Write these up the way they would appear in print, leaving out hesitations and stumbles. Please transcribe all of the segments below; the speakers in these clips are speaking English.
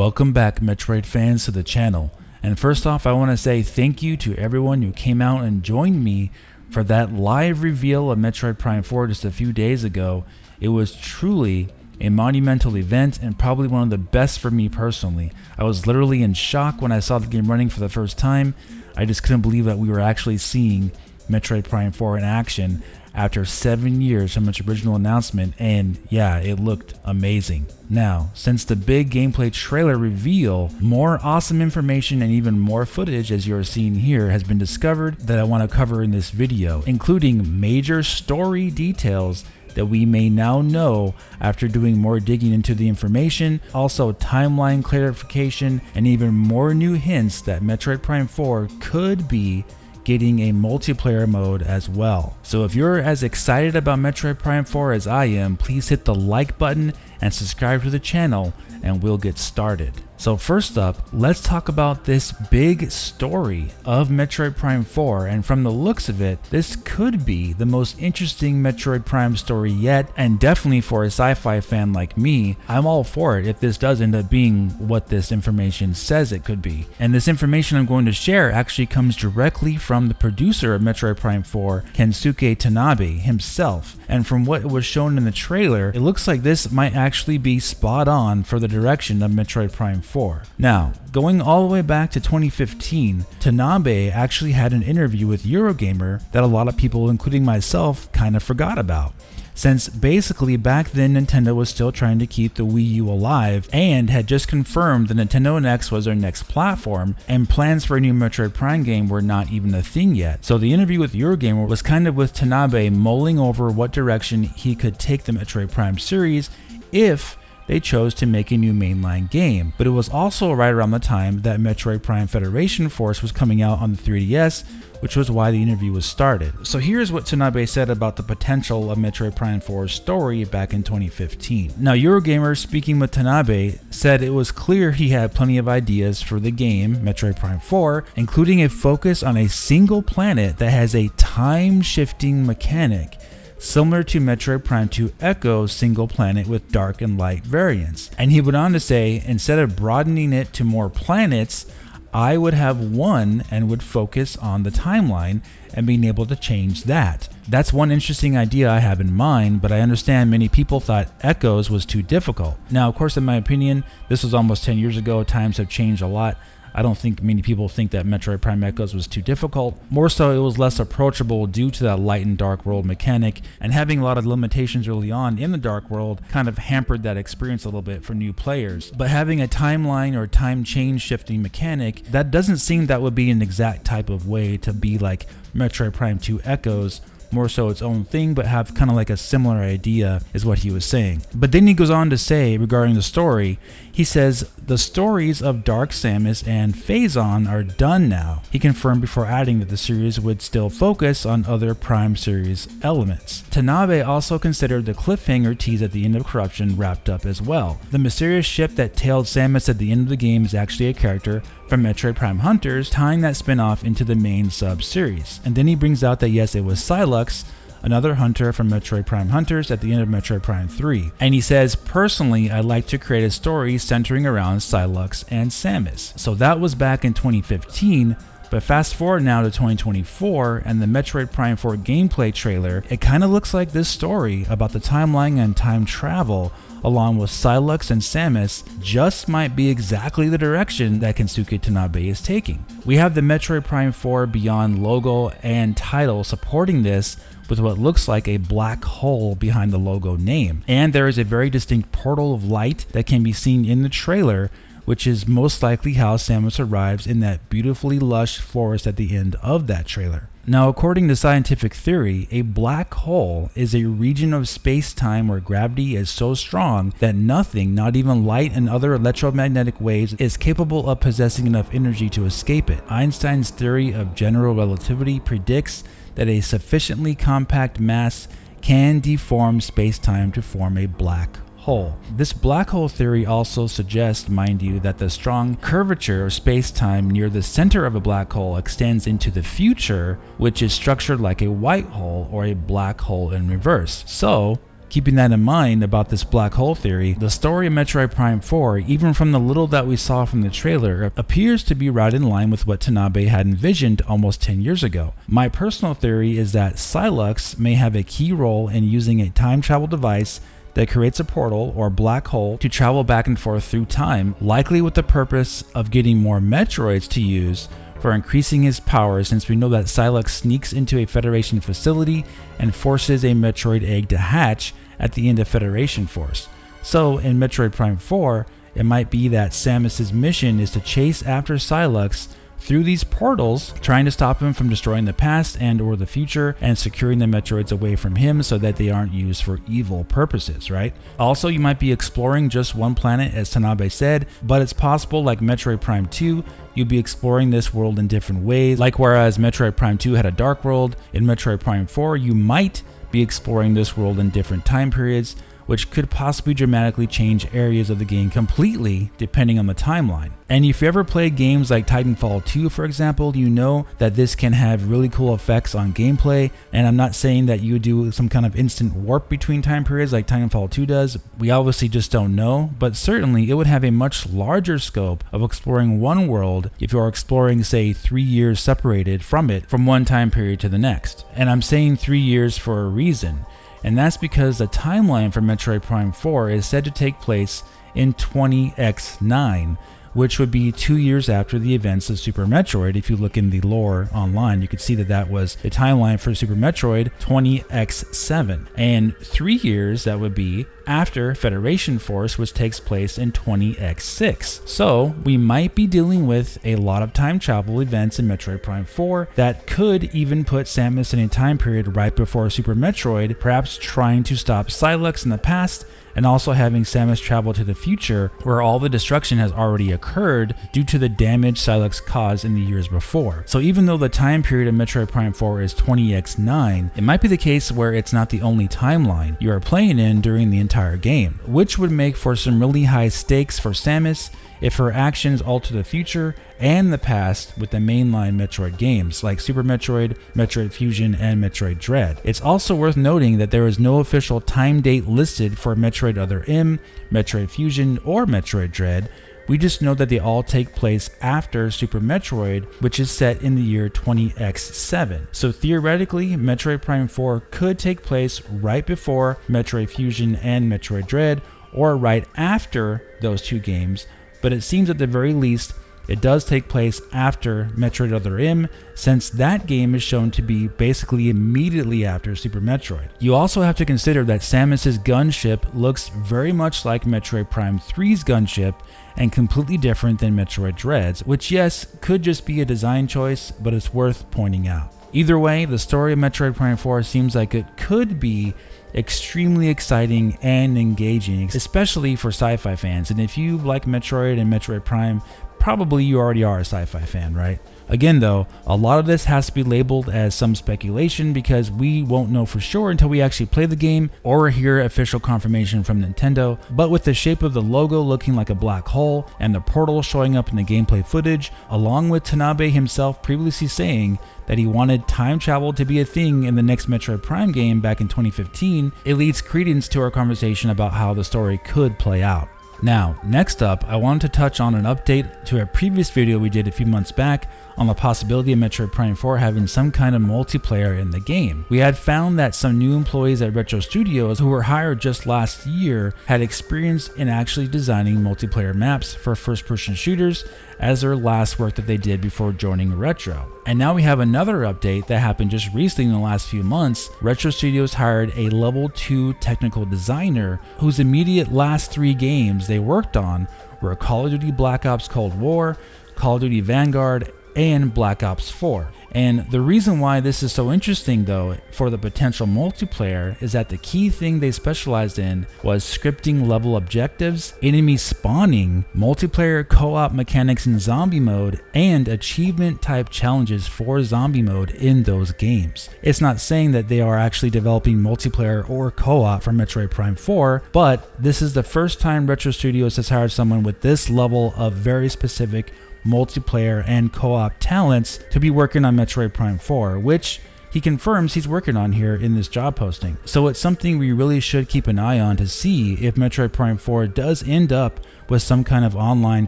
Welcome back, Metroid fans, to the channel. And first off, I want to say thank you to everyone who came out and joined me for that live reveal of Metroid Prime 4 just a few days ago. It was truly a monumental event and probably one of the best for me personally. I was literally in shock when I saw the game running for the first time. I just couldn't believe that we were actually seeing Metroid Prime 4 in action after 7 years from its original announcement, and yeah, it looked amazing. Now, since the big gameplay trailer reveal, more awesome information and even more footage, as you're seeing here, has been discovered that I want to cover in this video, including major story details that we may now know after doing more digging into the information, also timeline clarification, and even more new hints that Metroid Prime 4 could be getting a multiplayer mode as well. So if you're as excited about Metroid Prime 4 as I am, please hit the like button and subscribe to the channel and we'll get started. So first up, let's talk about this big story of Metroid Prime 4, and from the looks of it, this could be the most interesting Metroid Prime story yet, and definitely for a sci-fi fan like me, I'm all for it if this does end up being what this information says it could be. And this information I'm going to share actually comes directly from the producer of Metroid Prime 4, Kensuke Tanabe himself, and from what was shown in the trailer, it looks like this might actually be spot on for the direction of Metroid Prime 4. Now, going all the way back to 2015, Tanabe actually had an interview with Eurogamer that a lot of people, including myself, kind of forgot about, since basically back then Nintendo was still trying to keep the Wii U alive and had just confirmed the Nintendo NX was their next platform, and plans for a new Metroid Prime game were not even a thing yet. So the interview with Eurogamer was kind of with Tanabe mulling over what direction he could take the Metroid Prime series if they chose to make a new mainline game. But it was also right around the time that Metroid Prime Federation Force was coming out on the 3DS, which was why the interview was started. So here's what Tanabe said about the potential of Metroid Prime 4's story back in 2015. Now, Eurogamer, speaking with Tanabe, said it was clear he had plenty of ideas for the game, Metroid Prime 4, including a focus on a single planet that has a time-shifting mechanic, similar to Metroid Prime 2 Echo's single planet with dark and light variants. And he went on to say, instead of broadening it to more planets, I would have one and would focus on the timeline and being able to change that. That's one interesting idea I have in mind, but I understand many people thought Echoes was too difficult. Now, of course, in my opinion, this was almost 10 years ago. Times have changed a lot. I don't think many people think that Metroid Prime Echoes was too difficult. More so, it was less approachable due to that light and dark world mechanic, and having a lot of limitations early on in the dark world kind of hampered that experience a little bit for new players. But having a timeline or time change shifting mechanic, that doesn't seem that would be an exact type of way to be like Metroid Prime 2 Echoes, more so its own thing, but have kind of like a similar idea, is what he was saying. But then he goes on to say regarding the story, he says the stories of Dark Samus and Phazon are done now. He confirmed before adding that the series would still focus on other Prime series elements. Tanabe also considered the cliffhanger tease at the end of Corruption wrapped up as well. The mysterious ship that tailed Samus at the end of the game is actually a character from Metroid Prime Hunters, tying that spin-off into the main sub-series. And then he brings out that yes, it was Sylux, another hunter from Metroid Prime Hunters at the end of Metroid Prime 3. And he says, personally, I'd like to create a story centering around Sylux and Samus. So that was back in 2015, but fast forward now to 2024 and the Metroid Prime 4 gameplay trailer, it kind of looks like this story about the timeline and time travel along with Sylux and Samus just might be exactly the direction that Kensuke Tanabe is taking. We have the Metroid Prime 4 Beyond logo and title supporting this with what looks like a black hole behind the logo name. And there is a very distinct portal of light that can be seen in the trailer, which is most likely how Samus arrives in that beautifully lush forest at the end of that trailer. Now, according to scientific theory, a black hole is a region of space-time where gravity is so strong that nothing, not even light and other electromagnetic waves, is capable of possessing enough energy to escape it. Einstein's theory of general relativity predicts that a sufficiently compact mass can deform space-time to form a black hole. This black hole theory also suggests, mind you, that the strong curvature of space-time near the center of a black hole extends into the future, which is structured like a white hole or a black hole in reverse. So, Keeping that in mind about this black hole theory, the story of Metroid Prime 4, even from the little that we saw from the trailer, appears to be right in line with what Tanabe had envisioned almost 10 years ago. My personal theory is that Sylux may have a key role in using a time travel device that creates a portal or black hole to travel back and forth through time, likely with the purpose of getting more Metroids to use for increasing his power, since we know that Sylux sneaks into a Federation facility and forces a Metroid egg to hatch at the end of Federation Force. So in Metroid Prime 4, it might be that Samus's mission is to chase after Sylux through these portals, trying to stop him from destroying the past and or the future and securing the Metroids away from him so that they aren't used for evil purposes, right? Also, you might be exploring just one planet, as Tanabe said, but it's possible, like Metroid Prime 2, you'll be exploring this world in different ways. Like whereas Metroid Prime 2 had a dark world, in Metroid Prime 4 you might be exploring this world in different time periods, which could possibly dramatically change areas of the game completely depending on the timeline. And if you ever played games like Titanfall 2, for example, you know that this can have really cool effects on gameplay. And I'm not saying that you would do some kind of instant warp between time periods like Titanfall 2 does. We obviously just don't know, but certainly it would have a much larger scope of exploring one world if you are exploring, say, 3 years separated from it from one time period to the next. And I'm saying 3 years for a reason. And that's because the timeline for Metroid Prime 4 is said to take place in 20x9, which would be 2 years after the events of Super Metroid. If you look in the lore online, you could see that that was the timeline for Super Metroid 20x7. And 3 years, that would be after Federation Force, which takes place in 20x6. So we might be dealing with a lot of time travel events in Metroid Prime 4 that could even put Samus in a time period right before Super Metroid, perhaps trying to stop Sylux in the past and also having Samus travel to the future where all the destruction has already occurred due to the damage Sylux caused in the years before. So even though the time period of Metroid Prime 4 is 20x9, it might be the case where it's not the only timeline you are playing in during the entire game, which would make for some really high stakes for Samus if her actions alter the future and the past with the mainline Metroid games like Super Metroid, Metroid Fusion, and Metroid Dread. It's also worth noting that there is no official time date listed for Metroid Other M, Metroid Fusion, or Metroid Dread. We just know that they all take place after Super Metroid, which is set in the year 20x7. So theoretically, Metroid Prime 4 could take place right before Metroid Fusion and Metroid Dread, or right after those two games, but it seems at the very least it does take place after Metroid Other M, since that game is shown to be basically immediately after Super Metroid. You also have to consider that Samus's gunship looks very much like Metroid Prime 3's gunship and completely different than Metroid Dread's, which yes, could just be a design choice, but it's worth pointing out. Either way, the story of Metroid Prime 4 seems like it could be extremely exciting and engaging, especially for sci-fi fans. And if you like Metroid and Metroid Prime, probably you already are a sci-fi fan, right? Again though, a lot of this has to be labeled as some speculation because we won't know for sure until we actually play the game or hear official confirmation from Nintendo. But with the shape of the logo looking like a black hole and the portal showing up in the gameplay footage, along with Tanabe himself previously saying that he wanted time travel to be a thing in the next Metroid Prime game back in 2015, it leads credence to our conversation about how the story could play out. Now, next up, I wanted to touch on an update to a previous video we did a few months back on the possibility of Metroid Prime 4 having some kind of multiplayer in the game. We had found that some new employees at Retro Studios who were hired just last year had experience in actually designing multiplayer maps for first-person shooters as their last work that they did before joining Retro. And now we have another update that happened just recently in the last few months. Retro Studios hired a level 2 technical designer whose immediate last 3 games they worked on were Call of Duty Black Ops Cold War, Call of Duty Vanguard, and Black Ops 4. And the reason why this is so interesting though for the potential multiplayer is that the key thing they specialized in was scripting level objectives, enemy spawning, multiplayer co-op mechanics in zombie mode, and achievement type challenges for zombie mode in those games. It's not saying that they are actually developing multiplayer or co-op for Metroid Prime 4, but this is the first time Retro Studios has hired someone with this level of very specific multiplayer and co-op talents to be working on Metroid Prime 4, which he confirms he's working on here in this job posting. So it's something we really should keep an eye on to see if Metroid Prime 4 does end up with some kind of online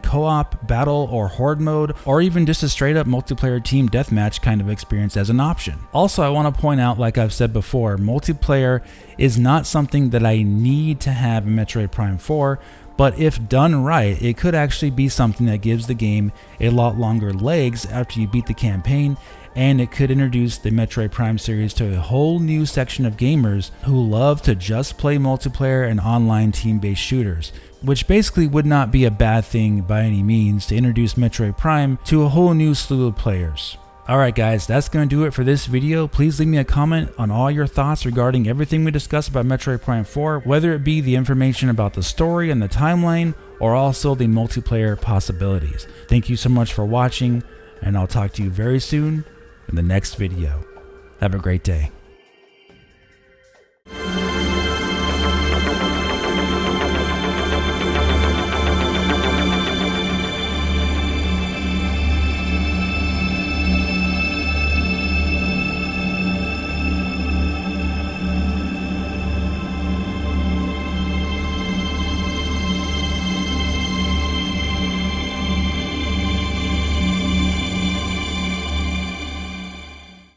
co-op, battle, or horde mode, or even just a straight up multiplayer team deathmatch kind of experience as an option. Also, I want to point out, like I've said before, multiplayer is not something that I need to have in Metroid Prime 4, but if done right, it could actually be something that gives the game a lot longer legs after you beat the campaign, and it could introduce the Metroid Prime series to a whole new section of gamers who love to just play multiplayer and online team-based shooters, which basically would not be a bad thing by any means to introduce Metroid Prime to a whole new slew of players. Alright guys, that's going to do it for this video. Please leave me a comment on all your thoughts regarding everything we discussed about Metroid Prime 4, whether it be the information about the story and the timeline, or also the multiplayer possibilities. Thank you so much for watching, and I'll talk to you very soon in the next video. Have a great day.